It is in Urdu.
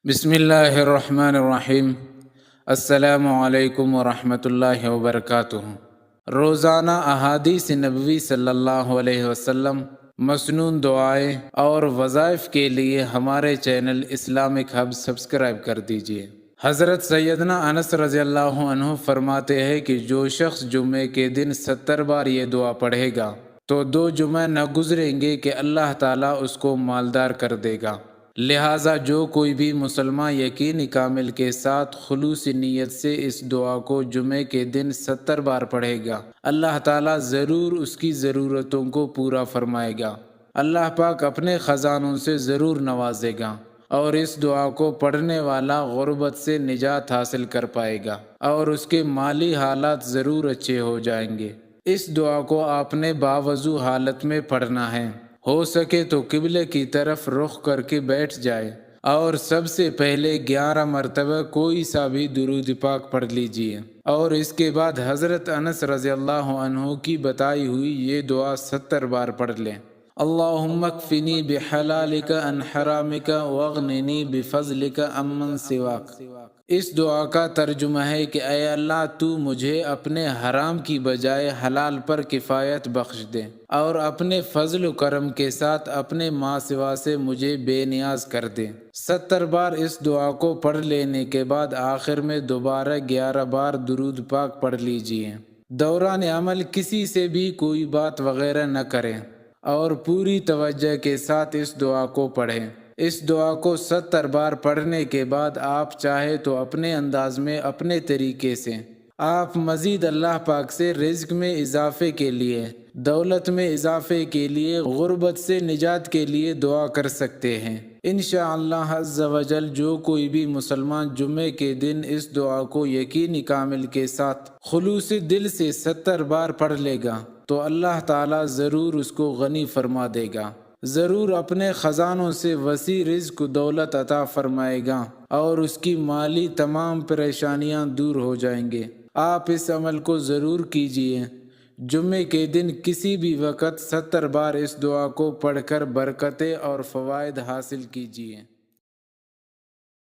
بسم اللہ الرحمن الرحیم۔ السلام علیکم ورحمۃ اللہ وبرکاتہ۔ روزانہ احادیث نبوی صلی اللہ علیہ وسلم، مسنون دعائیں اور وظائف کے لیے ہمارے چینل اسلامک ہب سبسکرائب کر دیجیے۔ حضرت سیدنا انس رضی اللہ عنہ فرماتے ہیں کہ جو شخص جمعے کے دن 70 بار یہ دعا پڑھے گا تو 2 جمعہ نہ گزریں گے کہ اللہ تعالیٰ اس کو مالدار کر دے گا۔ لہٰذا جو کوئی بھی مسلمان یقین کامل کے ساتھ خلوص نیت سے اس دعا کو جمعے کے دن 70 بار پڑھے گا، اللہ تعالیٰ ضرور اس کی ضرورتوں کو پورا فرمائے گا۔ اللہ پاک اپنے خزانوں سے ضرور نوازے گا اور اس دعا کو پڑھنے والا غربت سے نجات حاصل کر پائے گا اور اس کے مالی حالات ضرور اچھے ہو جائیں گے۔ اس دعا کو آپ نے باوضو حالت میں پڑھنا ہے۔ ہو سکے تو قبلے کی طرف رخ کر کے بیٹھ جائے اور سب سے پہلے 11 مرتبہ کوئی سا بھی درود پاک پڑھ لیجئے، اور اس کے بعد حضرت انس رضی اللہ عنہ کی بتائی ہوئی یہ دعا 70 بار پڑھ لیں۔ اللہم اکفنی بحلالک عن حرامک واغننی بفضلک عمن سواک۔ اس دعا کا ترجمہ ہے کہ اے اللہ، تو مجھے اپنے حرام کی بجائے حلال پر کفایت بخش دے اور اپنے فضل و کرم کے ساتھ اپنے ماں سوا سے مجھے بے نیاز کر دے۔ 70 بار اس دعا کو پڑھ لینے کے بعد آخر میں دوبارہ 11 بار درود پاک پڑھ لیجئے۔ دوران عمل کسی سے بھی کوئی بات وغیرہ نہ کریں اور پوری توجہ کے ساتھ اس دعا کو پڑھیں۔ اس دعا کو 70 بار پڑھنے کے بعد آپ چاہے تو اپنے انداز میں، اپنے طریقے سے آپ مزید اللہ پاک سے رزق میں اضافے کے لیے، دولت میں اضافے کے لیے، غربت سے نجات کے لیے دعا کر سکتے ہیں۔ انشاءاللہ عز و جل جو کوئی بھی مسلمان جمعے کے دن اس دعا کو یقین کامل کے ساتھ خلوص دل سے 70 بار پڑھ لے گا تو اللہ تعالیٰ ضرور اس کو غنی فرما دے گا، ضرور اپنے خزانوں سے وسیع رزق و دولت عطا فرمائے گا اور اس کی مالی تمام پریشانیاں دور ہو جائیں گے۔ آپ اس عمل کو ضرور کیجئے۔ جمعے کے دن کسی بھی وقت 70 بار اس دعا کو پڑھ کر برکتیں اور فوائد حاصل کیجئے۔